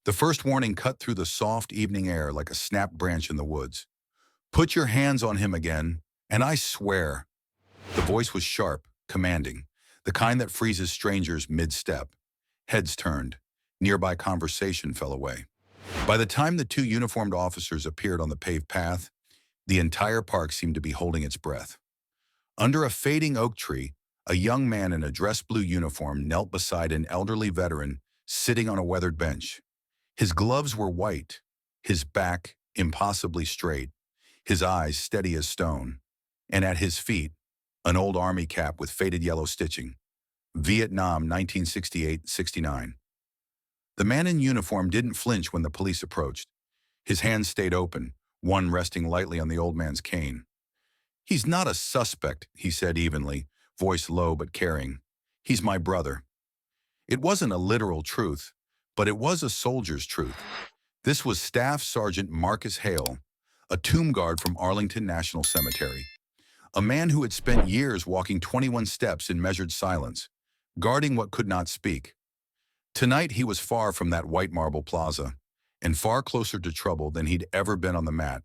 The first warning cut through the soft evening air like a snapped branch in the woods. "Put your hands on him again, and I swear." The voice was sharp, commanding, the kind that freezes strangers mid-step. Heads turned. Nearby conversation fell away. By the time the two uniformed officers appeared on the paved path, the entire park seemed to be holding its breath. Under a fading oak tree, a young man in a dress blue uniform knelt beside an elderly veteran sitting on a weathered bench. His gloves were white, his back impossibly straight, his eyes steady as stone, and at his feet, an old army cap with faded yellow stitching. Vietnam, 1968-69. The man in uniform didn't flinch when the police approached. His hands stayed open, one resting lightly on the old man's cane. "He's not a suspect," he said evenly, voice low but caring. "He's my brother." It wasn't a literal truth, but it was a soldier's truth. This was Staff Sergeant Marcus Hale, a tomb guard from Arlington National Cemetery. A man who had spent years walking 21 steps in measured silence, guarding what could not speak. Tonight he was far from that white marble plaza, and far closer to trouble than he'd ever been on the mat.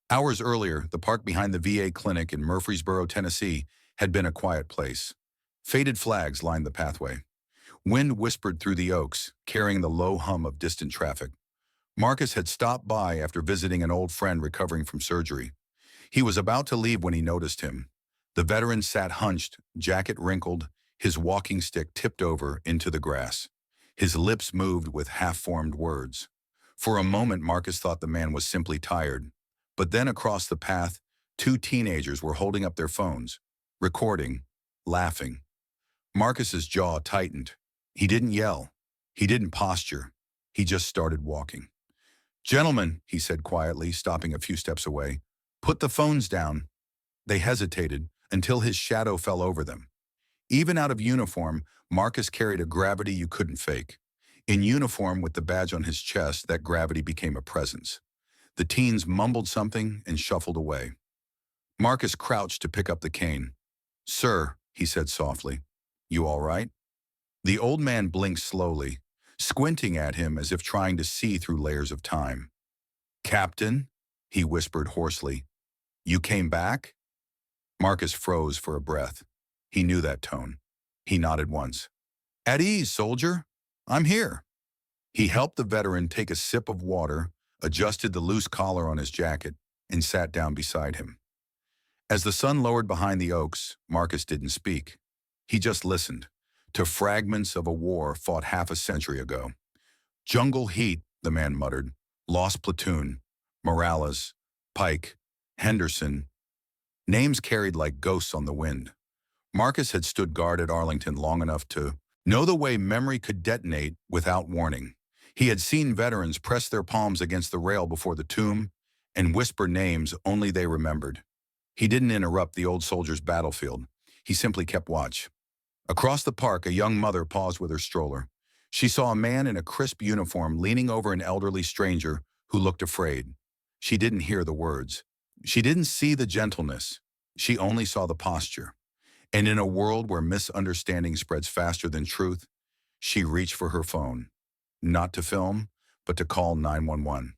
Hours earlier, the park behind the VA clinic in Murfreesboro, Tennessee, had been a quiet place. Faded flags lined the pathway. Wind whispered through the oaks, carrying the low hum of distant traffic. Marcus had stopped by after visiting an old friend recovering from surgery. He was about to leave when he noticed him. The veteran sat hunched, jacket wrinkled, his walking stick tipped over into the grass. His lips moved with half-formed words. For a moment, Marcus thought the man was simply tired. But then across the path, two teenagers were holding up their phones, recording, laughing. Marcus's jaw tightened. He didn't yell. He didn't posture. He just started walking. "Gentlemen," he said quietly, stopping a few steps away, "put the phones down." They hesitated until his shadow fell over them. Even out of uniform, Marcus carried a gravity you couldn't fake. In uniform with the badge on his chest, that gravity became a presence. The teens mumbled something and shuffled away. Marcus crouched to pick up the cane. "Sir," he said softly, "you all right?" The old man blinked slowly, squinting at him as if trying to see through layers of time. "Captain," he whispered hoarsely, "you came back?" Marcus froze for a breath. He knew that tone. He nodded once. "At ease, soldier. I'm here." He helped the veteran take a sip of water, adjusted the loose collar on his jacket, and sat down beside him. As the sun lowered behind the oaks, Marcus didn't speak. He just listened to fragments of a war fought half a century ago. "Jungle heat," the man muttered. "Lost platoon. Morales. Pike. Henderson." Names carried like ghosts on the wind. Marcus had stood guard at Arlington long enough to know the way memory could detonate without warning. He had seen veterans press their palms against the rail before the tomb and whisper names only they remembered. He didn't interrupt the old soldier's battlefield. He simply kept watch. Across the park, a young mother paused with her stroller. She saw a man in a crisp uniform leaning over an elderly stranger who looked afraid. She didn't hear the words. She didn't see the gentleness. She only saw the posture. And in a world where misunderstanding spreads faster than truth, she reached for her phone. Not to film, but to call 911.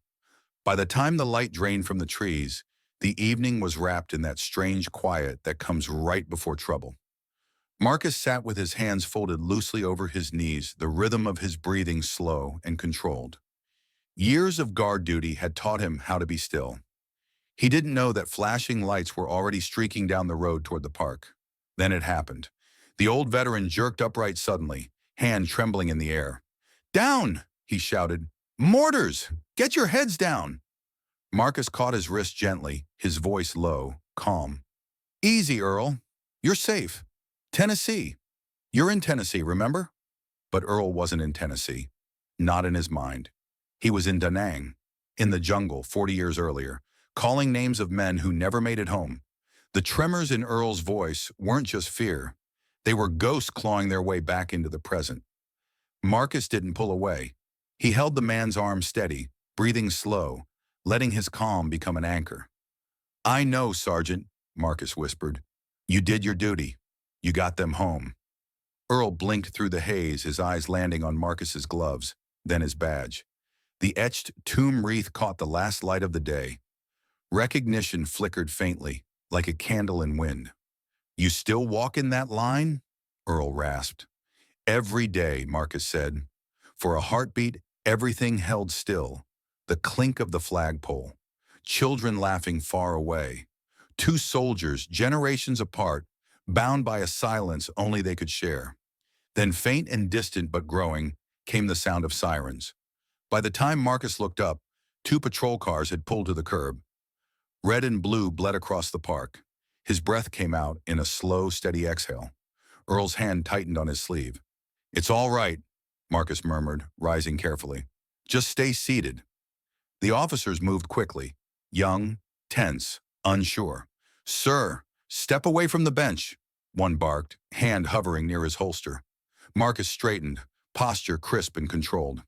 By the time the light drained from the trees, the evening was wrapped in that strange quiet that comes right before trouble. Marcus sat with his hands folded loosely over his knees, the rhythm of his breathing slow and controlled. Years of guard duty had taught him how to be still. He didn't know that flashing lights were already streaking down the road toward the park. Then it happened. The old veteran jerked upright suddenly, hand trembling in the air. "Down!" he shouted. "Mortars! Get your heads down!" Marcus caught his wrist gently, his voice low, calm. "Easy, Earl. You're safe. Tennessee. You're in Tennessee, remember?" But Earl wasn't in Tennessee. Not in his mind. He was in Da Nang, in the jungle 40 years earlier, calling names of men who never made it home. The tremors in Earl's voice weren't just fear. They were ghosts clawing their way back into the present. Marcus didn't pull away. He held the man's arm steady, breathing slow, letting his calm become an anchor. "I know, Sergeant," Marcus whispered. "You did your duty. You got them home." Earl blinked through the haze, his eyes landing on Marcus's gloves, then his badge. The etched tomb wreath caught the last light of the day. Recognition flickered faintly, like a candle in wind. "You still walk in that line?" Earl rasped. "Every day," Marcus said. For a heartbeat, everything held still. The clink of the flagpole. Children laughing far away. Two soldiers, generations apart, bound by a silence only they could share. Then, faint and distant but growing, came the sound of sirens. By the time Marcus looked up, two patrol cars had pulled to the curb. Red and blue bled across the park. His breath came out in a slow, steady exhale. Earl's hand tightened on his sleeve. "It's all right," Marcus murmured, rising carefully. "Just stay seated." The officers moved quickly, young, tense, unsure. "Sir, step away from the bench," one barked, hand hovering near his holster. Marcus straightened, posture crisp and controlled.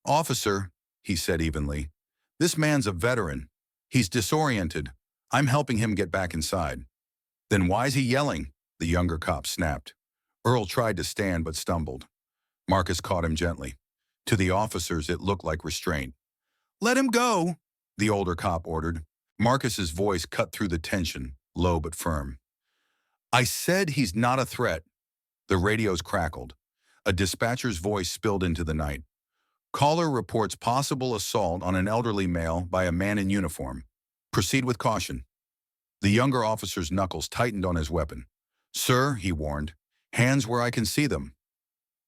"Officer," he said evenly, "this man's a veteran. He's disoriented. I'm helping him get back inside." "Then why's he yelling?" the younger cop snapped. Earl tried to stand but stumbled. Marcus caught him gently. To the officers, it looked like restraint. "Let him go," the older cop ordered. Marcus's voice cut through the tension, low but firm. "I said he's not a threat." The radios crackled. A dispatcher's voice spilled into the night. "Caller reports possible assault on an elderly male by a man in uniform. Proceed with caution." The younger officer's knuckles tightened on his weapon. "Sir," he warned, "hands where I can see them."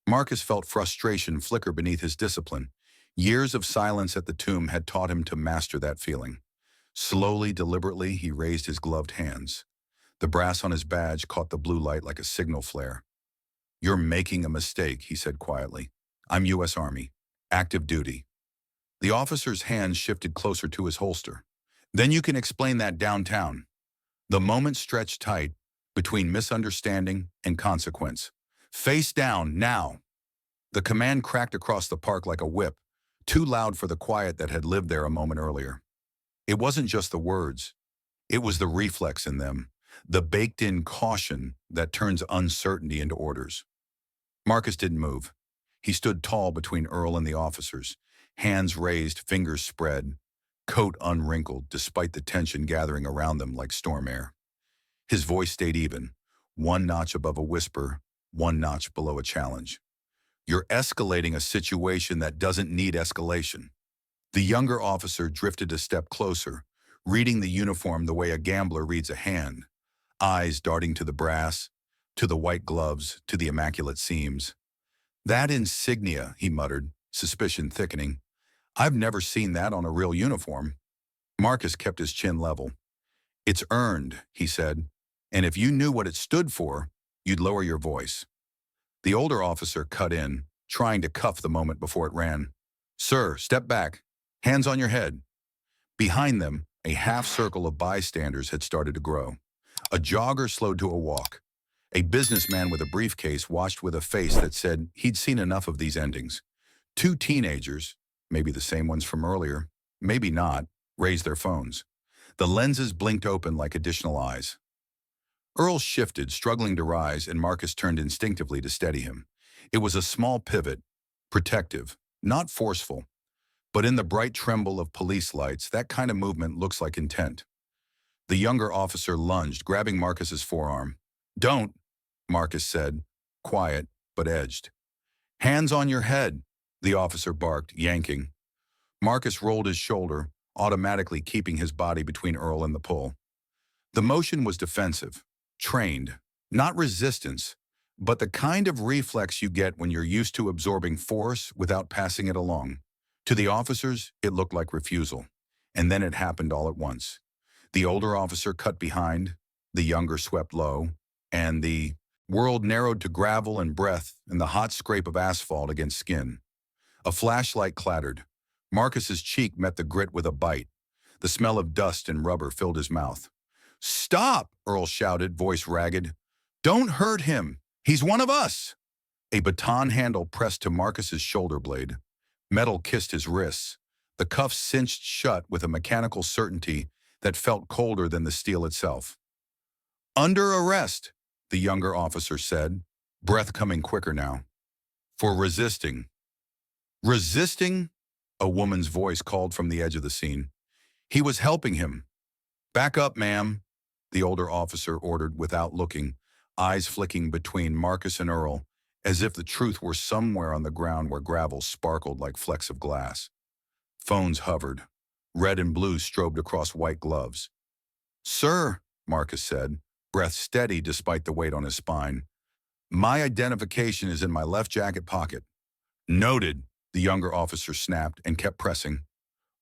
Marcus felt frustration flicker beneath his discipline. Years of silence at the tomb had taught him to master that feeling. Slowly, deliberately, he raised his gloved hands. The brass on his badge caught the blue light like a signal flare. "You're making a mistake," he said quietly. "I'm U.S. Army. Active duty." The officer's hands shifted closer to his holster. "Then you can explain that downtown." The moment stretched tight between misunderstanding and consequence. "Face down, now." The command cracked across the park like a whip, too loud for the quiet that had lived there a moment earlier. It wasn't just the words. It was the reflex in them, the baked-in caution that turns uncertainty into orders. Marcus didn't move. He stood tall between Earl and the officers, hands raised, fingers spread, coat unwrinkled despite the tension gathering around them like storm air. His voice stayed even, one notch above a whisper, one notch below a challenge. "You're escalating a situation that doesn't need escalation." The younger officer drifted a step closer, reading the uniform the way a gambler reads a hand, eyes darting to the brass, to the white gloves, to the immaculate seams. "That insignia," he muttered, suspicion thickening. "I've never seen that on a real uniform." Marcus kept his chin level. "It's earned," he said, "and if you knew what it stood for, you'd lower your voice." The older officer cut in, trying to cuff the moment before it ran. "Sir, step back. Hands on your head." Behind them, a half circle of bystanders had started to grow. A jogger slowed to a walk. A businessman with a briefcase watched with a face that said he'd seen enough of these endings. Two teenagers, maybe the same ones from earlier, maybe not, raised their phones. The lenses blinked open like additional eyes. Earl shifted, struggling to rise, and Marcus turned instinctively to steady him. It was a small pivot, protective, not forceful. But in the bright tremble of police lights, that kind of movement looks like intent. The younger officer lunged, grabbing Marcus's forearm. "Don't," Marcus said, quiet but edged. "Hands on your head," the officer barked, yanking. Marcus rolled his shoulder, automatically keeping his body between Earl and the pull. The motion was defensive, trained, not resistance, but the kind of reflex you get when you're used to absorbing force without passing it along. To the officers, it looked like refusal. And then it happened all at once. The older officer cut behind, the younger swept low, and the world narrowed to gravel and breath and the hot scrape of asphalt against skin. A flashlight clattered. Marcus's cheek met the grit with a bite. The smell of dust and rubber filled his mouth. "Stop!" Earl shouted, voice ragged. "Don't hurt him! He's one of us!" A baton handle pressed to Marcus's shoulder blade. Metal kissed his wrists. The cuffs cinched shut with a mechanical certainty that felt colder than the steel itself. "Under arrest," the younger officer said, breath coming quicker now. "For resisting." "Resisting?" A woman's voice called from the edge of the scene. He was helping him. "Back up, ma'am," the older officer ordered without looking, eyes flicking between Marcus and Earl, as if the truth were somewhere on the ground where gravel sparkled like flecks of glass. Phones hovered. Red and blue strobed across white gloves. "Sir," Marcus said, breath steady despite the weight on his spine, "my identification is in my left jacket pocket." "Noted," the younger officer snapped and kept pressing.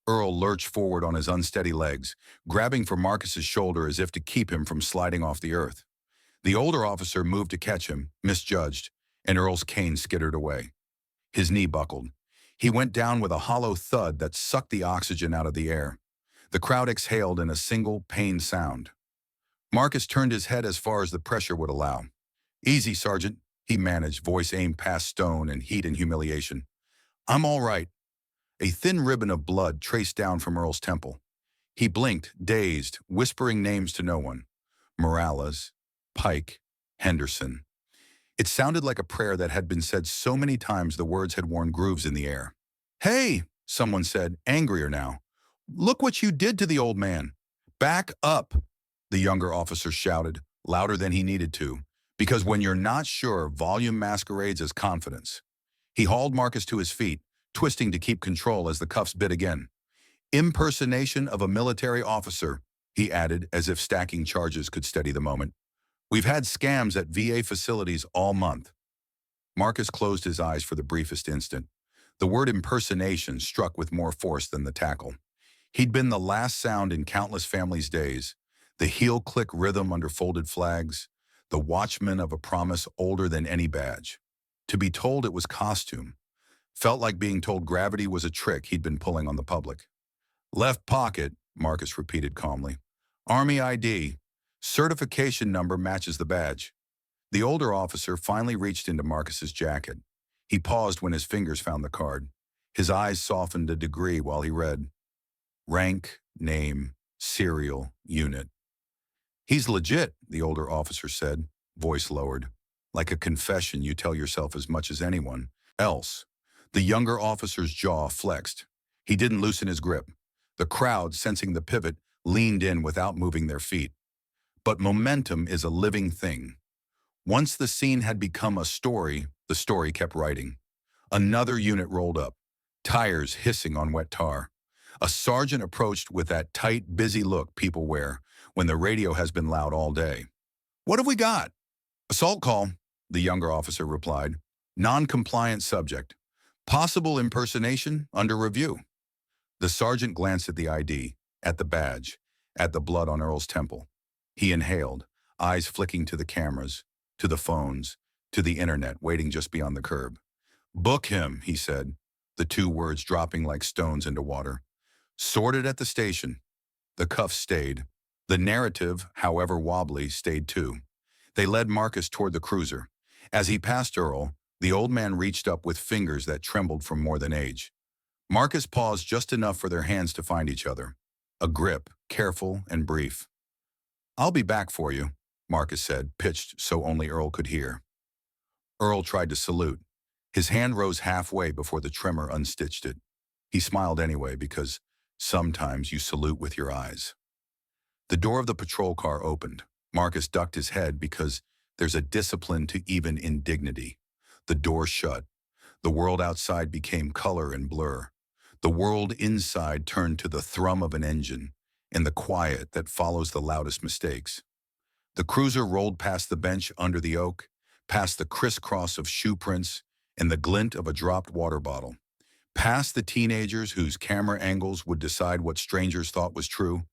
Earl lurched forward on his unsteady legs, grabbing for Marcus's shoulder as if to keep him from sliding off the earth. The older officer moved to catch him, misjudged, and Earl's cane skittered away. His knee buckled. He went down with a hollow thud that sucked the oxygen out of the air. The crowd exhaled in a single, pained sound. Marcus turned his head as far as the pressure would allow. "Easy, Sergeant," he managed, voice aimed past stone and heat and humiliation. "I'm all right." A thin ribbon of blood traced down from Earl's temple. He blinked, dazed, whispering names to no one. Morales, Pike, Henderson. It sounded like a prayer that had been said so many times the words had worn grooves in the air. "Hey," someone said, angrier now. "Look what you did to the old man." "Back up," the younger officer shouted, louder than he needed to, because when you're not sure, volume masquerades as confidence. He hauled Marcus to his feet, twisting to keep control as the cuffs bit again. "Impersonation of a military officer," he added, as if stacking charges could steady the moment. "We've had scams at VA facilities all month." Marcus closed his eyes for the briefest instant. The word impersonation struck with more force than the tackle. He'd been the last sound in countless families' days, the heel-click rhythm under folded flags, the watchman of a promise older than any badge. To be told it was costume felt like being told gravity was a trick he'd been pulling on the public. "Left pocket," Marcus repeated calmly. "Army ID. Certification number matches the badge." The older officer finally reached into Marcus's jacket. He paused when his fingers found the card. His eyes softened a degree while he read. Rank, name, serial, unit. "He's legit," the older officer said, voice lowered. "Like a confession you tell yourself as much as anyone else." The younger officer's jaw flexed. He didn't loosen his grip. The crowd, sensing the pivot, leaned in without moving their feet. But momentum is a living thing. Once the scene had become a story, the story kept writing. Another unit rolled up, tires hissing on wet tar. A sergeant approached with that tight, busy look people wear when the radio has been loud all day. "What have we got?" "Assault call," the younger officer replied. "Non-compliant subject. Possible impersonation under review." The sergeant glanced at the ID, at the badge, at the blood on Earl's temple. He inhaled, eyes flicking to the cameras, to the phones, to the internet waiting just beyond the curb. "Book him," he said, the two words dropping like stones into water. "Sorted at the station." The cuffs stayed. The narrative, however wobbly, stayed too. They led Marcus toward the cruiser. As he passed Earl, the old man reached up with fingers that trembled from more than age. Marcus paused just enough for their hands to find each other. A grip, careful and brief. "I'll be back for you," Marcus said, pitched so only Earl could hear. Earl tried to salute. His hand rose halfway before the tremor unstitched it. He smiled anyway because sometimes you salute with your eyes. The door of the patrol car opened. Marcus ducked his head because there's a discipline to even indignity. The door shut. The world outside became color and blur. The world inside turned to the thrum of an engine and the quiet that follows the loudest mistakes. The cruiser rolled past the bench under the oak, past the crisscross of shoe prints and the glint of a dropped water bottle, past the teenagers whose camera angles would decide what strangers thought was true,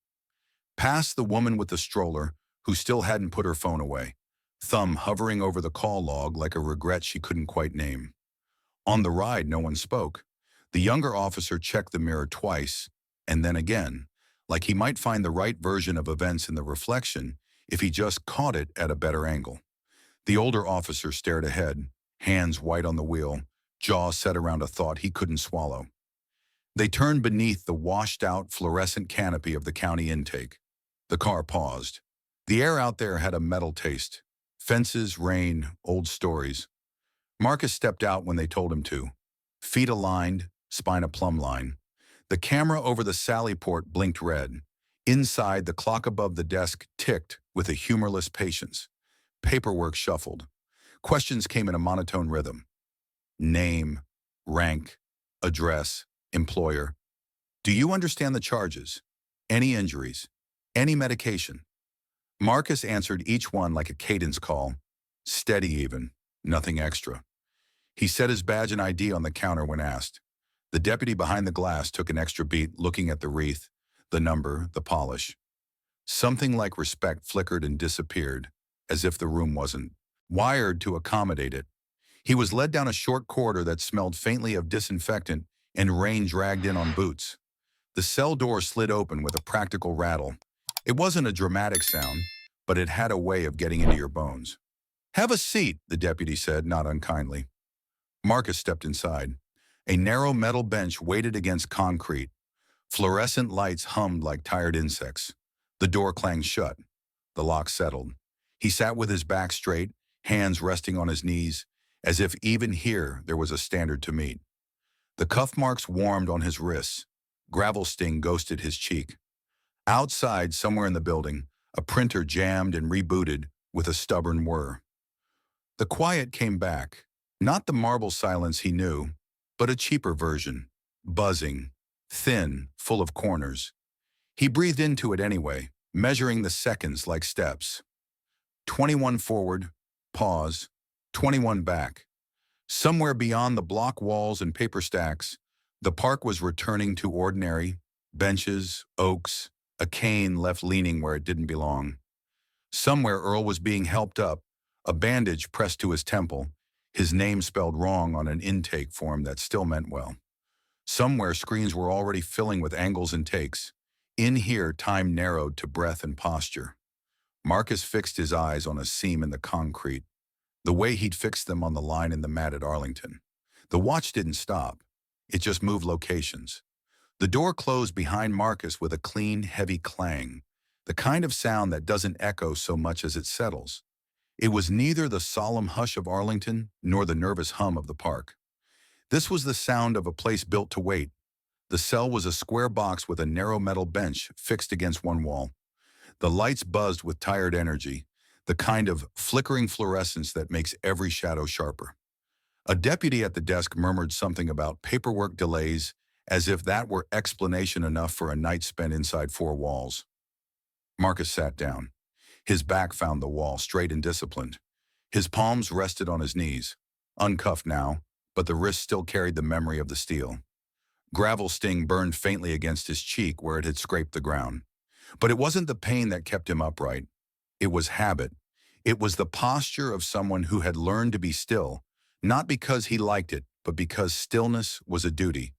past the woman with the stroller who still hadn't put her phone away, thumb hovering over the call log like a regret she couldn't quite name. On the ride, no one spoke. The younger officer checked the mirror twice, and then again, like he might find the right version of events in the reflection if he just caught it at a better angle. The older officer stared ahead, hands white on the wheel, jaw set around a thought he couldn't swallow. They turned beneath the washed-out fluorescent canopy of the county intake. The car paused. The air out there had a metal taste. Fences, rain, old stories. Marcus stepped out when they told him to. Feet aligned, spine a plumb line. The camera over the Sally port blinked red. Inside, the clock above the desk ticked with a humorless patience. Paperwork shuffled. Questions came in a monotone rhythm. Name, rank, address, employer. Do you understand the charges? Any injuries? Any medication? Marcus answered each one like a cadence call. Steady even, nothing extra. He set his badge and ID on the counter when asked. The deputy behind the glass took an extra beat, looking at the wreath, the number, the polish. Something like respect flickered and disappeared, as if the room wasn't wired to accommodate it. He was led down a short corridor that smelled faintly of disinfectant and rain dragged in on boots. The cell door slid open with a practical rattle. It wasn't a dramatic sound, but it had a way of getting into your bones. "Have a seat," the deputy said, not unkindly. Marcus stepped inside. A narrow metal bench weighted against concrete. Fluorescent lights hummed like tired insects. The door clanged shut. The lock settled. He sat with his back straight, hands resting on his knees, as if even here there was a standard to meet. The cuff marks warmed on his wrists. Gravel sting ghosted his cheek. Outside, somewhere in the building, a printer jammed and rebooted with a stubborn whir. The quiet came back, not the marble silence he knew, but a cheaper version, buzzing, thin, full of corners. He breathed into it anyway, measuring the seconds like steps. 21 forward, pause, 21 back. Somewhere beyond the block walls and paper stacks, the park was returning to ordinary, benches, oaks, a cane left leaning where it didn't belong. Somewhere Earl was being helped up, a bandage pressed to his temple, his name spelled wrong on an intake form that still meant well. Somewhere screens were already filling with angles and takes. In here, time narrowed to breath and posture. Marcus fixed his eyes on a seam in the concrete, the way he'd fixed them on the line in the mat at Arlington. The watch didn't stop. It just moved locations. The door closed behind Marcus with a clean, heavy clang, the kind of sound that doesn't echo so much as it settles. It was neither the solemn hush of Arlington nor the nervous hum of the park. This was the sound of a place built to wait. The cell was a square box with a narrow metal bench fixed against one wall. The lights buzzed with tired energy, the kind of flickering fluorescence that makes every shadow sharper. A deputy at the desk murmured something about paperwork delays, as if that were explanation enough for a night spent inside four walls. Marcus sat down. His back found the wall, straight and disciplined. His palms rested on his knees, uncuffed now, but the wrist still carried the memory of the steel. Gravel sting burned faintly against his cheek where it had scraped the ground. But it wasn't the pain that kept him upright. It was habit. It was the posture of someone who had learned to be still, not because he liked it, but because stillness was a duty.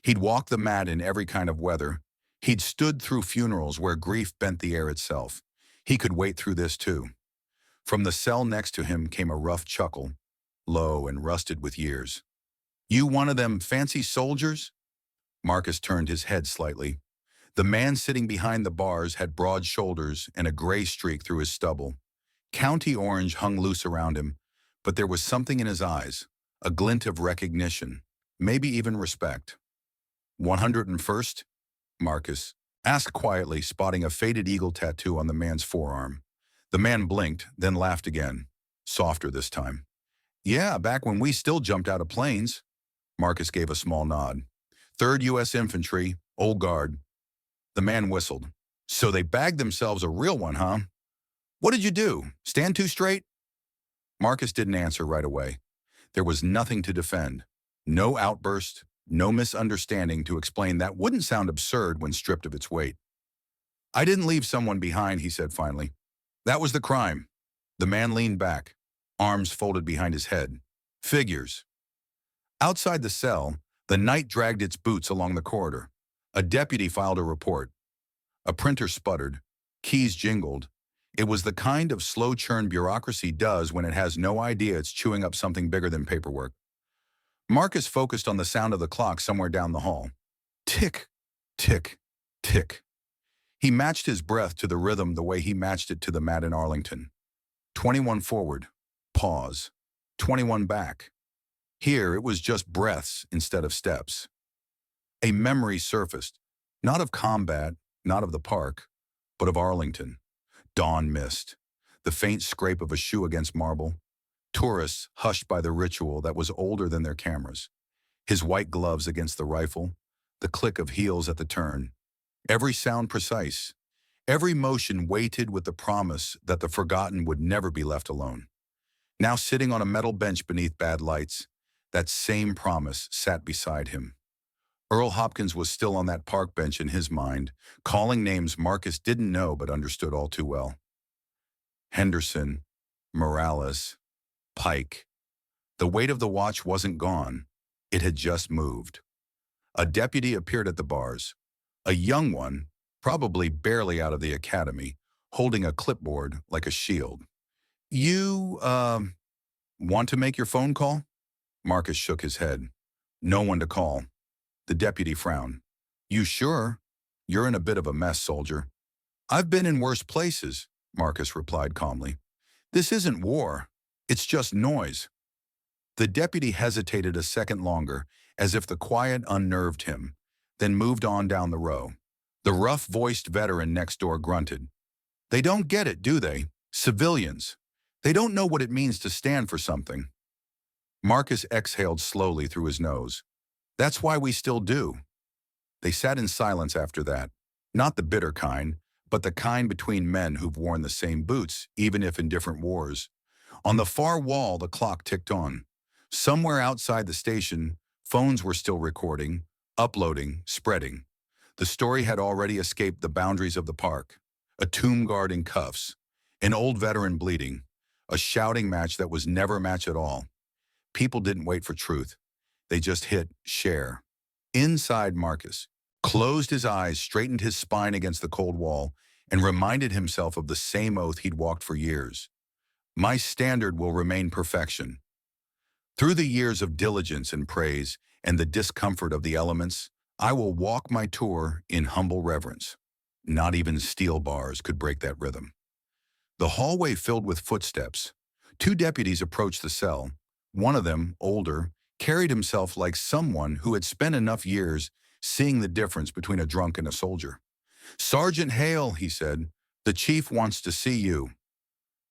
He'd walked the mat in every kind of weather. He'd stood through funerals where grief bent the air itself. He could wait through this too. From the cell next to him came a rough chuckle, low and rusted with years. "You one of them fancy soldiers?" Marcus turned his head slightly. The man sitting behind the bars had broad shoulders and a gray streak through his stubble. County orange hung loose around him, but there was something in his eyes, a glint of recognition, maybe even respect. 101st? Marcus asked quietly, spotting a faded eagle tattoo on the man's forearm. The man blinked, then laughed again, softer this time. "Yeah, back when we still jumped out of planes." Marcus gave a small nod. "3rd U.S. Infantry, Old Guard." The man whistled. "So they bagged themselves a real one, huh? What did you do? Stand too straight?" Marcus didn't answer right away. There was nothing to defend. No outburst, no misunderstanding to explain that wouldn't sound absurd when stripped of its weight. "I didn't leave someone behind," he said finally. "That was the crime." The man leaned back, arms folded behind his head. "Figures." Outside the cell, the night dragged its boots along the corridor. A deputy filed a report. A printer sputtered. Keys jingled. It was the kind of slow-churn bureaucracy does when it has no idea it's chewing up something bigger than paperwork. Marcus focused on the sound of the clock somewhere down the hall. Tick, tick, tick. He matched his breath to the rhythm the way he matched it to the mat in Arlington. 21 forward, pause. 21 back. Here, it was just breaths instead of steps. A memory surfaced, not of combat, not of the park, but of Arlington. Dawn mist, the faint scrape of a shoe against marble, tourists hushed by the ritual that was older than their cameras, his white gloves against the rifle, the click of heels at the turn, every sound precise, every motion weighted with the promise that the forgotten would never be left alone. Now sitting on a metal bench beneath bad lights, that same promise sat beside him. Earl Hopkins was still on that park bench in his mind, calling names Marcus didn't know but understood all too well. Henderson, Morales, Pike. The weight of the watch wasn't gone. It had just moved. A deputy appeared at the bars. A young one, probably barely out of the academy, holding a clipboard like a shield. You, want to make your phone call? Marcus shook his head. No one to call. The deputy frowned. You sure? You're in a bit of a mess, soldier. I've been in worse places, Marcus replied calmly. This isn't war. It's just noise. The deputy hesitated a second longer, as if the quiet unnerved him, then moved on down the row. The rough-voiced veteran next door grunted. They don't get it, do they? Civilians. They don't know what it means to stand for something. Marcus exhaled slowly through his nose. That's why we still do. They sat in silence after that. Not the bitter kind, but the kind between men who've worn the same boots, even if in different wars. On the far wall, the clock ticked on. Somewhere outside the station, phones were still recording, uploading, spreading. The story had already escaped the boundaries of the park. A tomb guard in cuffs, an old veteran bleeding, a shouting match that was never a match at all. People didn't wait for truth. They just hit share. Inside, Marcus closed his eyes, straightened his spine against the cold wall, and reminded himself of the same oath he'd walked for years. My standard will remain perfection. Through the years of diligence and praise and the discomfort of the elements, I will walk my tour in humble reverence. Not even steel bars could break that rhythm. The hallway filled with footsteps. Two deputies approached the cell. One of them, older, carried himself like someone who had spent enough years seeing the difference between a drunk and a soldier. Sergeant Hale, he said, the chief wants to see you.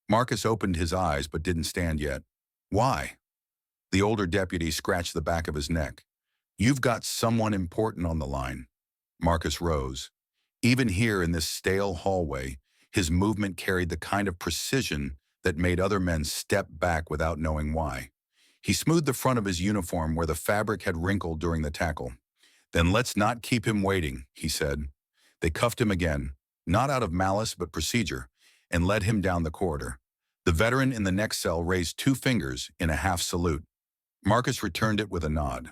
Marcus opened his eyes but didn't stand yet. Why? The older deputy scratched the back of his neck. You've got someone important on the line. Marcus rose. Even here in this stale hallway, his movement carried the kind of precision that made other men step back without knowing why. He smoothed the front of his uniform where the fabric had wrinkled during the tackle. Then let's not keep him waiting, he said. They cuffed him again, not out of malice but procedure, and led him down the corridor. The veteran in the next cell raised two fingers in a half salute. Marcus returned it with a nod.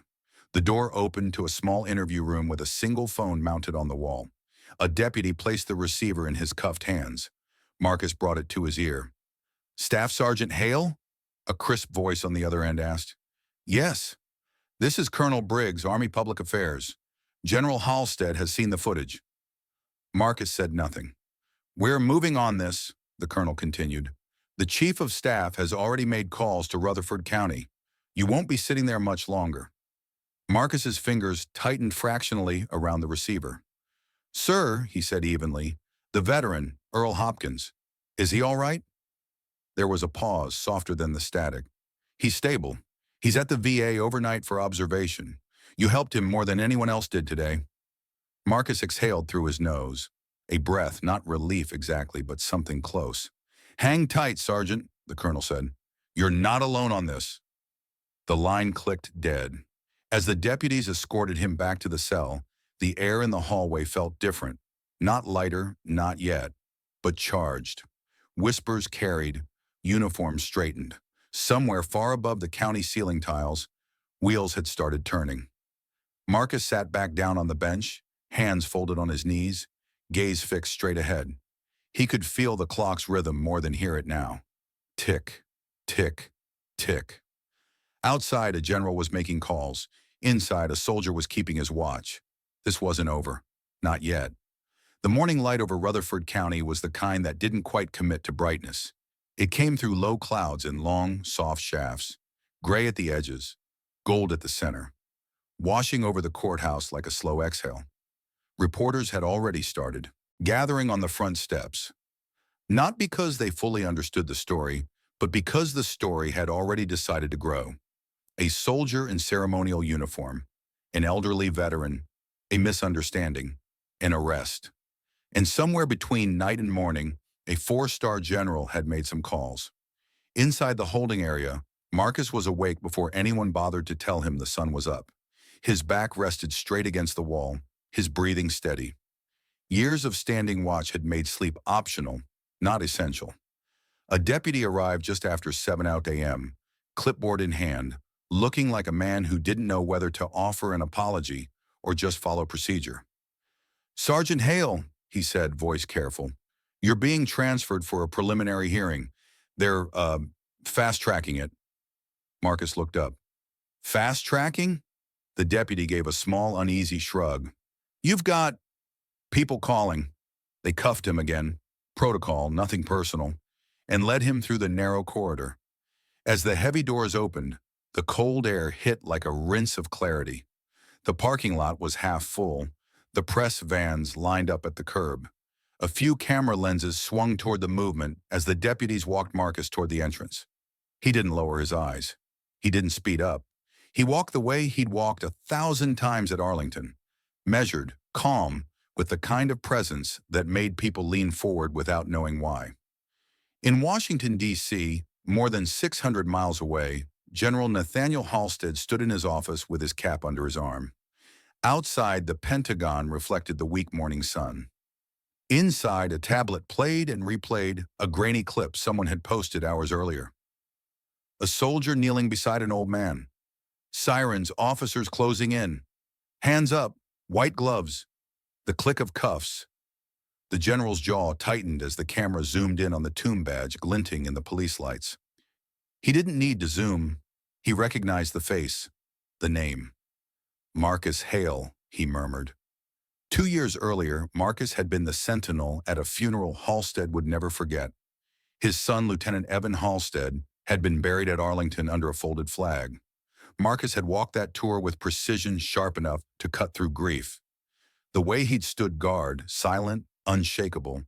The door opened to a small interview room with a single phone mounted on the wall. A deputy placed the receiver in his cuffed hands. Marcus brought it to his ear. Staff Sergeant Hale? A crisp voice on the other end asked. Yes. This is Colonel Briggs, Army Public Affairs. General Hallstead has seen the footage. Marcus said nothing. We're moving on this, the colonel continued. The chief of staff has already made calls to Rutherford County. You won't be sitting there much longer. Marcus's fingers tightened fractionally around the receiver. Sir, he said evenly, the veteran, Earl Hopkins. Is he all right? There was a pause, softer than the static. He's stable. He's at the VA overnight for observation. You helped him more than anyone else did today. Marcus exhaled through his nose. A breath, not relief exactly, but something close. Hang tight, Sergeant, the colonel said. You're not alone on this. The line clicked dead. As the deputies escorted him back to the cell, the air in the hallway felt different. Not lighter, not yet, but charged. Whispers carried, uniforms straightened. Somewhere far above the county ceiling tiles, wheels had started turning. Marcus sat back down on the bench, hands folded on his knees, gaze fixed straight ahead. He could feel the clock's rhythm more than hear it now. Tick, tick, tick. Outside, a general was making calls. Inside, a soldier was keeping his watch. This wasn't over. Not yet. The morning light over Rutherford County was the kind that didn't quite commit to brightness. It came through low clouds in long, soft shafts, gray at the edges, gold at the center. washing over the courthouse like a slow exhale. Reporters had already started, gathering on the front steps, not because they fully understood the story, but because the story had already decided to grow. A soldier in ceremonial uniform, an elderly veteran, a misunderstanding, an arrest. And somewhere between night and morning, a four-star general had made some calls. Inside the holding area, Marcus was awake before anyone bothered to tell him the sun was up. His back rested straight against the wall, his breathing steady. Years of standing watch had made sleep optional, not essential. A deputy arrived just after 7 a.m., clipboard in hand, looking like a man who didn't know whether to offer an apology or just follow procedure. "Sergeant Hale," he said, voice careful, "you're being transferred for a preliminary hearing. They're, fast-tracking it." Marcus looked up. "Fast-tracking?" The deputy gave a small, uneasy shrug. "You've got people calling." They cuffed him again. Protocol, nothing personal, and led him through the narrow corridor. As the heavy doors opened, the cold air hit like a rinse of clarity. The parking lot was half full, the press vans lined up at the curb. A few camera lenses swung toward the movement as the deputies walked Marcus toward the entrance. He didn't lower his eyes. He didn't speed up. He walked the way he'd walked 1,000 times at Arlington, measured, calm, with the kind of presence that made people lean forward without knowing why. In Washington, D.C., more than 600 miles away, General Nathaniel Hallstead stood in his office with his cap under his arm. Outside, the Pentagon reflected the weak morning sun. Inside, a tablet played and replayed a grainy clip someone had posted hours earlier. A soldier kneeling beside an old man. Sirens, officers closing in. Hands up, white gloves. The click of cuffs. The general's jaw tightened as the camera zoomed in on the tomb badge glinting in the police lights. He didn't need to zoom. He recognized the face, the name. "Marcus Hale," he murmured. 2 years earlier, Marcus had been the sentinel at a funeral Hallstead would never forget. His son, Lieutenant Evan Hallstead, had been buried at Arlington under a folded flag. Marcus had walked that tour with precision sharp enough to cut through grief. The way he'd stood guard, silent, unshakable,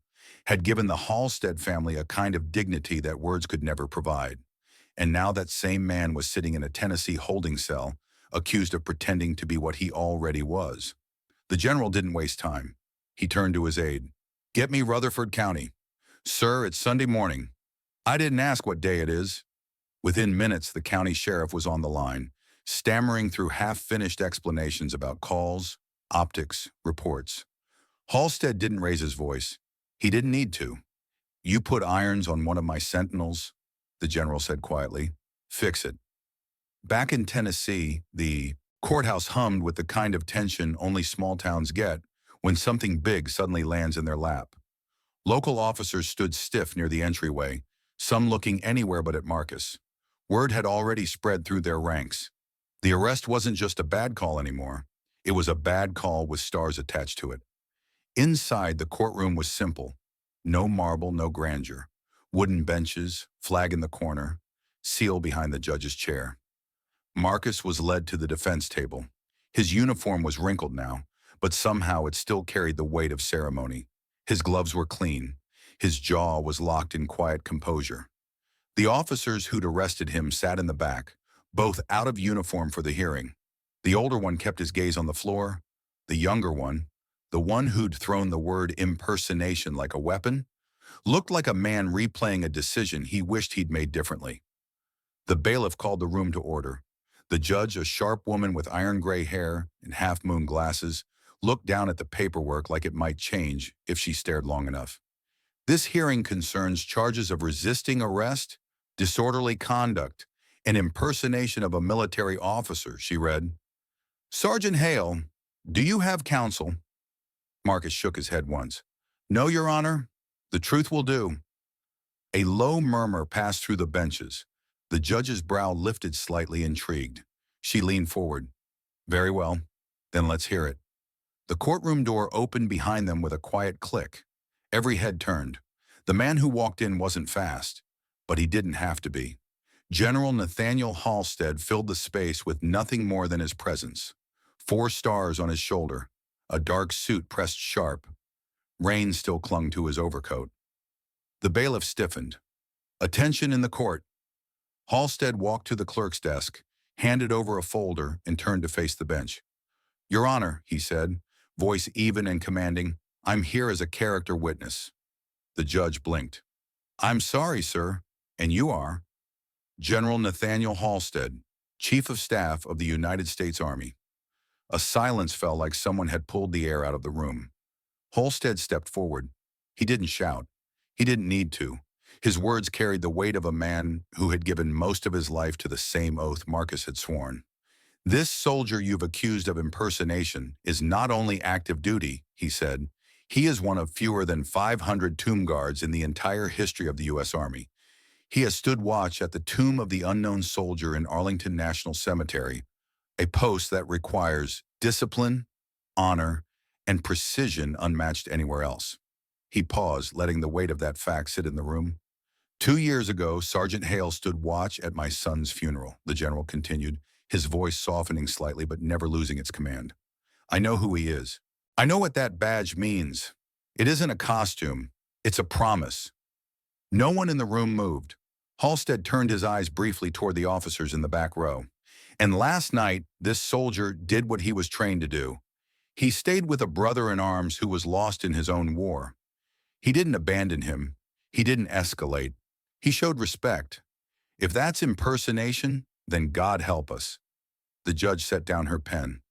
had given the Hallstead family a kind of dignity that words could never provide. And now that same man was sitting in a Tennessee holding cell, accused of pretending to be what he already was. The general didn't waste time. He turned to his aide. "Get me Rutherford County." "Sir, it's Sunday morning." "I didn't ask what day it is." Within minutes, the county sheriff was on the line, stammering through half-finished explanations about calls, optics, reports. Hallstead didn't raise his voice. He didn't need to. "You put irons on one of my sentinels," the general said quietly. "Fix it." Back in Tennessee, the courthouse hummed with the kind of tension only small towns get when something big suddenly lands in their lap. Local officers stood stiff near the entryway, some looking anywhere but at Marcus. Word had already spread through their ranks. The arrest wasn't just a bad call anymore. It was a bad call with stars attached to it. Inside, the courtroom was simple. No marble, no grandeur. Wooden benches, flag in the corner, seal behind the judge's chair. Marcus was led to the defense table. His uniform was wrinkled now, but somehow it still carried the weight of ceremony. His gloves were clean. His jaw was locked in quiet composure. The officers who'd arrested him sat in the back, both out of uniform for the hearing. The older one kept his gaze on the floor. The younger one, the one who'd thrown the word impersonation like a weapon, looked like a man replaying a decision he wished he'd made differently. The bailiff called the room to order. The judge, a sharp woman with iron gray hair and half-moon glasses, looked down at the paperwork like it might change if she stared long enough. "This hearing concerns charges of resisting arrest, disorderly conduct, and impersonation of a military officer," she read. "Sergeant Hale, do you have counsel?" Marcus shook his head once. "No, Your Honor. The truth will do." A low murmur passed through the benches. The judge's brow lifted slightly, intrigued. She leaned forward. "Very well. Then let's hear it." The courtroom door opened behind them with a quiet click. Every head turned. The man who walked in wasn't fast, but he didn't have to be. General Nathaniel Hallstead filled the space with nothing more than his presence. 4 stars on his shoulder, a dark suit pressed sharp. Rain still clung to his overcoat. The bailiff stiffened. "Attention in the court." Hallstead walked to the clerk's desk, handed over a folder, and turned to face the bench. "Your Honor," he said, voice even and commanding, "I'm here as a character witness." The judge blinked. "I'm sorry, sir." "And you are?" "General Nathaniel Hallstead, Chief of Staff of the United States Army." A silence fell like someone had pulled the air out of the room. Hallstead stepped forward. He didn't shout. He didn't need to. His words carried the weight of a man who had given most of his life to the same oath Marcus had sworn. "This soldier you've accused of impersonation is not only active duty," he said. "He is one of fewer than 500 tomb guards in the entire history of the U.S. Army. He has stood watch at the tomb of the unknown soldier in Arlington National Cemetery, a post that requires discipline, honor, and precision unmatched anywhere else." He paused, letting the weight of that fact sit in the room. "2 years ago, Sergeant Hale stood watch at my son's funeral," the general continued, his voice softening slightly but never losing its command. "I know who he is. I know what that badge means. It isn't a costume. It's a promise." No one in the room moved. Hallstead turned his eyes briefly toward the officers in the back row. "And last night, this soldier did what he was trained to do. He stayed with a brother in arms who was lost in his own war. He didn't abandon him. He didn't escalate. He showed respect. If that's impersonation, then God help us." The judge set down her pen.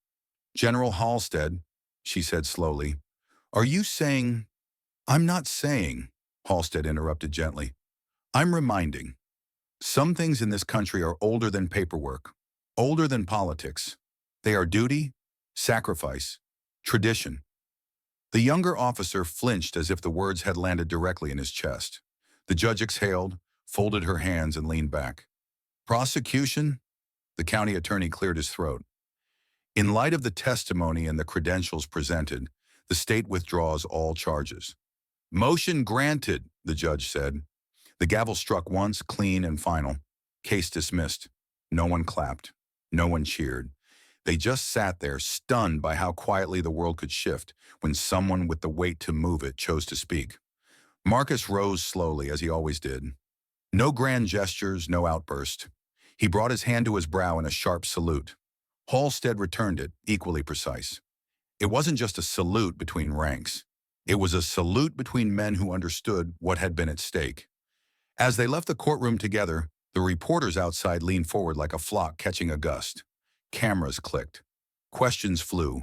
"General Hallstead," she said slowly, "are you saying—" "I'm not saying," Hallstead interrupted gently. "I'm reminding. Some things in this country are older than paperwork, older than politics. They are duty, sacrifice, tradition." The younger officer flinched as if the words had landed directly in his chest. The judge exhaled, folded her hands, and leaned back. "Prosecution?" The county attorney cleared his throat. "In light of the testimony and the credentials presented, the state withdraws all charges." "Motion granted," the judge said. The gavel struck once, clean and final. Case dismissed. No one clapped. No one cheered. They just sat there, stunned by how quietly the world could shift when someone with the weight to move it chose to speak. Marcus rose slowly, as he always did. No grand gestures, no outburst. He brought his hand to his brow in a sharp salute. Hallstead returned it, equally precise. It wasn't just a salute between ranks. It was a salute between men who understood what had been at stake. As they left the courtroom together, the reporters outside leaned forward like a flock catching a gust. Cameras clicked. Questions flew.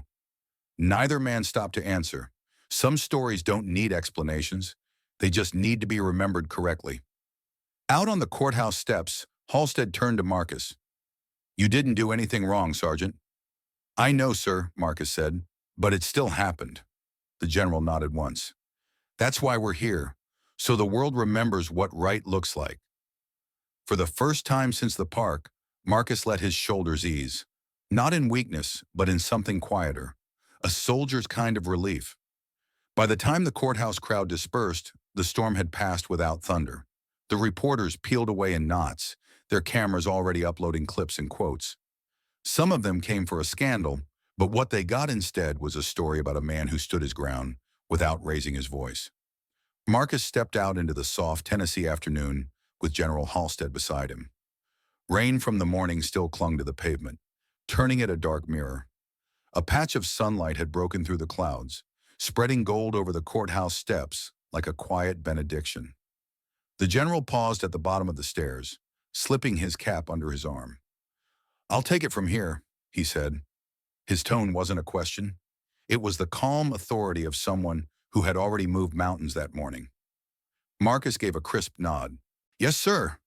Neither man stopped to answer. Some stories don't need explanations. They just need to be remembered correctly. Out on the courthouse steps, Hallstead turned to Marcus. "You didn't do anything wrong, Sergeant." "I know, sir," Marcus said, "but it still happened." The general nodded once. "That's why we're here, so the world remembers what right looks like." For the first time since the park, Marcus let his shoulders ease. Not in weakness, but in something quieter. A soldier's kind of relief. By the time the courthouse crowd dispersed, the storm had passed without thunder. The reporters peeled away in knots, their cameras already uploading clips and quotes. Some of them came for a scandal, but what they got instead was a story about a man who stood his ground without raising his voice. Marcus stepped out into the soft Tennessee afternoon with General Hallstead beside him. Rain from the morning still clung to the pavement, turning it a dark mirror. A patch of sunlight had broken through the clouds, spreading gold over the courthouse steps like a quiet benediction. The general paused at the bottom of the stairs, slipping his cap under his arm. "I'll take it from here," he said. His tone wasn't a question. It was the calm authority of someone who had already moved mountains that morning. Marcus gave a crisp nod. "Yes, sir."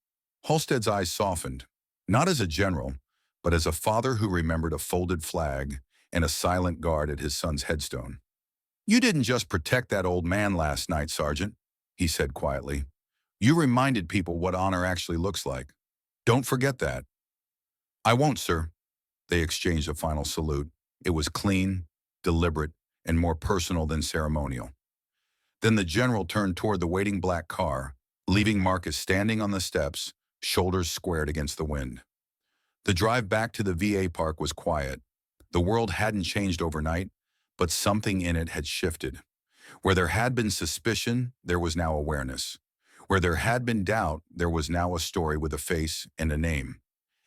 Hallstead's eyes softened, not as a general, but as a father who remembered a folded flag and a silent guard at his son's headstone. "You didn't just protect that old man last night, Sergeant," he said quietly. "You reminded people what honor actually looks like. Don't forget that." "I won't, sir." They exchanged a final salute. It was clean, deliberate, and more personal than ceremonial. Then the general turned toward the waiting black car, leaving Marcus standing on the steps, shoulders squared against the wind. The drive back to the VA park was quiet. The world hadn't changed overnight, but something in it had shifted. Where there had been suspicion, there was now awareness. Where there had been doubt, there was now a story with a face and a name.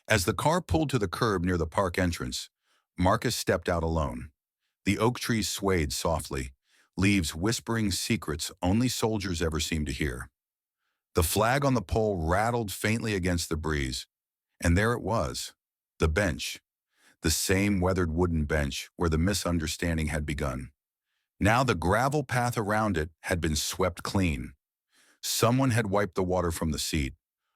As the car pulled to the curb near the park entrance, Marcus stepped out alone. The oak trees swayed softly, leaves whispering secrets only soldiers ever seem to hear. The flag on the pole rattled faintly against the breeze, and there it was, the bench, the same weathered wooden bench where the misunderstanding had begun. Now the gravel path around it had been swept clean. Someone had wiped the water from the seat.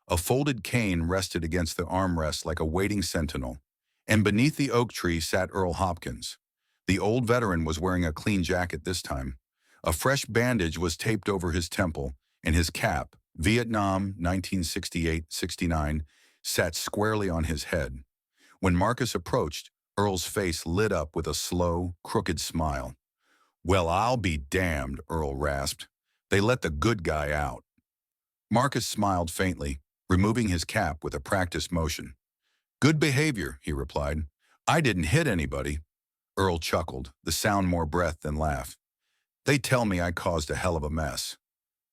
A folded cane rested against the armrest like a waiting sentinel, and beneath the oak tree sat Earl Hopkins. The old veteran was wearing a clean jacket this time. A fresh bandage was taped over his temple, and his cap, Vietnam 1968-69, sat squarely on his head. When Marcus approached, Earl's face lit up with a slow, crooked smile. "Well, I'll be damned," Earl rasped. "They let the good guy out." Marcus smiled faintly, removing his cap with a practiced motion. "Good behavior," he replied. "I didn't hit anybody." Earl chuckled, the sound more breath than laugh. "They tell me I caused a hell of a mess."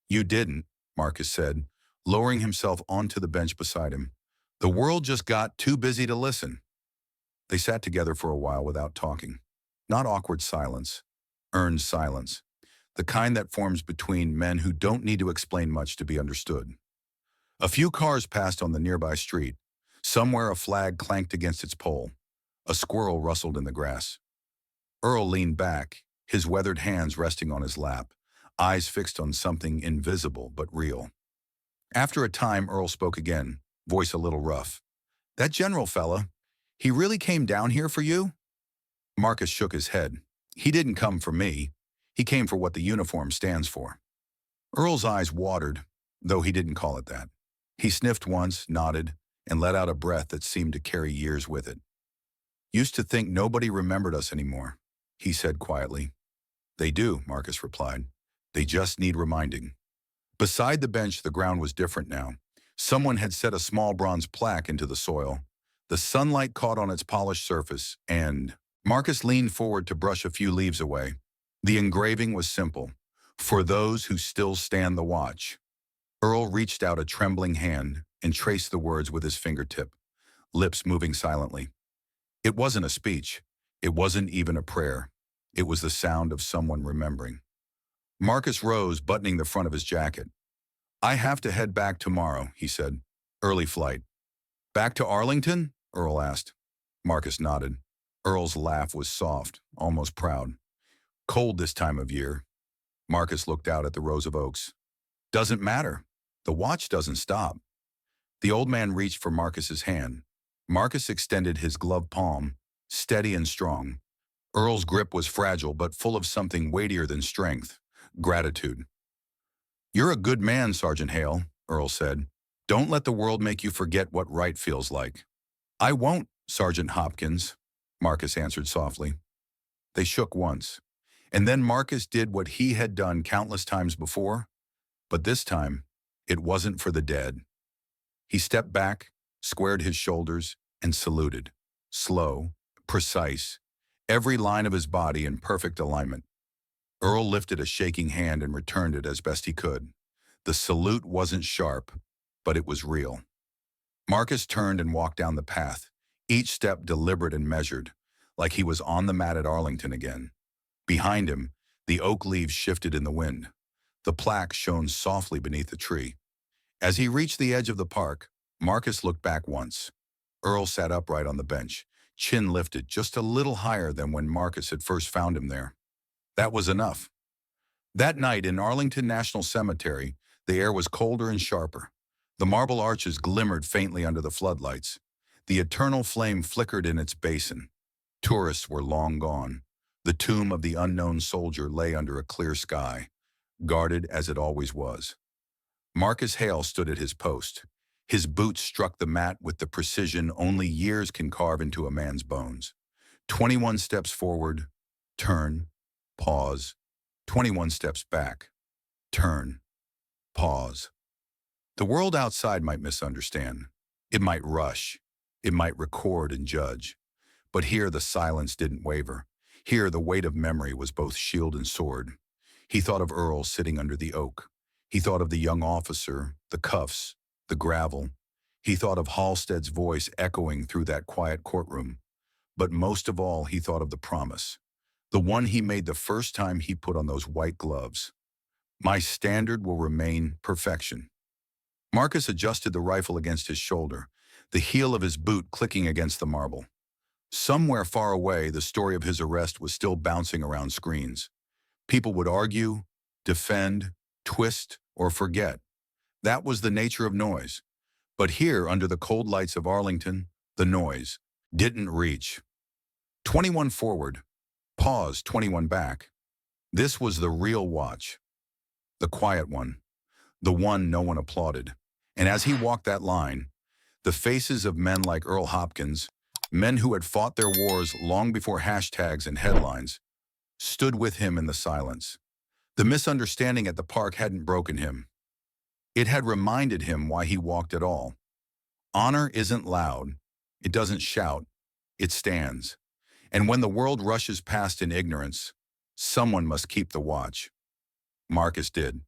"You didn't," Marcus said, lowering himself onto the bench beside him. "The world just got too busy to listen." They sat together for a while without talking. Not awkward silence, earned silence, the kind that forms between men who don't need to explain much to be understood. A few cars passed on the nearby street. Somewhere a flag clanked against its pole. A squirrel rustled in the grass. Earl leaned back, his weathered hands resting on his lap, eyes fixed on something invisible but real. After a time, Earl spoke again, voice a little rough. "That general fella, he really came down here for you?" Marcus shook his head. "He didn't come for me. He came for what the uniform stands for." Earl's eyes watered, though he didn't call it that. He sniffed once, nodded, and let out a breath that seemed to carry years with it. "Used to think nobody remembered us anymore," he said quietly. "They do," Marcus replied. "They just need reminding." Beside the bench, the ground was different now. Someone had set a small bronze plaque into the soil. The sunlight caught on its polished surface, and Marcus leaned forward to brush a few leaves away. The engraving was simple: "For those who still stand the watch." Earl reached out a trembling hand and traced the words with his fingertip, lips moving silently. It wasn't a speech. It wasn't even a prayer. It was the sound of someone remembering. Marcus rose, buttoning the front of his jacket. "I have to head back tomorrow," he said. "Early flight." "Back to Arlington?" Earl asked. Marcus nodded. Earl's laugh was soft, almost proud. "Cold this time of year." Marcus looked out at the rows of oaks. "Doesn't matter. The watch doesn't stop." The old man reached for Marcus's hand. Marcus extended his gloved palm, steady and strong. Earl's grip was fragile but full of something weightier than strength: gratitude. "You're a good man, Sergeant Hale," Earl said. "Don't let the world make you forget what right feels like." "I won't, Sergeant Hopkins," Marcus answered softly. They shook once, and then Marcus did what he had done countless times before, but this time, it wasn't for the dead. He stepped back, squared his shoulders, and saluted. Slow, precise, every line of his body in perfect alignment. Earl lifted a shaking hand and returned it as best he could. The salute wasn't sharp, but it was real. Marcus turned and walked down the path, each step deliberate and measured, like he was on the mat at Arlington again. Behind him, the oak leaves shifted in the wind. The plaque shone softly beneath the tree. As he reached the edge of the park, Marcus looked back once. Earl sat upright on the bench, chin lifted just a little higher than when Marcus had first found him there. That was enough. That night in Arlington National Cemetery, the air was colder and sharper. The marble arches glimmered faintly under the floodlights. The eternal flame flickered in its basin. Tourists were long gone. The tomb of the unknown soldier lay under a clear sky, guarded as it always was. Marcus Hale stood at his post. His boots struck the mat with the precision only years can carve into a man's bones. 21 steps forward, turn, pause. 21 steps back, turn, pause. The world outside might misunderstand. It might rush. It might record and judge. But here the silence didn't waver. Here the weight of memory was both shield and sword. He thought of Earl sitting under the oak. He thought of the young officer, the cuffs, the gravel. He thought of Hallstead's voice echoing through that quiet courtroom. But most of all, he thought of the promise. The one he made the first time he put on those white gloves. My standard will remain perfection. Marcus adjusted the rifle against his shoulder, the heel of his boot clicking against the marble. Somewhere far away, the story of his arrest was still bouncing around screens. People would argue, defend, twist, or forget. That was the nature of noise. But here, under the cold lights of Arlington, the noise didn't reach. 21 forward, pause, 21 back. This was the real watch. The quiet one. The one no one applauded. And as he walked that line, the faces of men like Earl Hopkins, men who had fought their wars long before hashtags and headlines, stood with him in the silence. The misunderstanding at the park hadn't broken him. It had reminded him why he walked at all. Honor isn't loud. It doesn't shout. It stands. And when the world rushes past in ignorance, someone must keep the watch. Marcus did.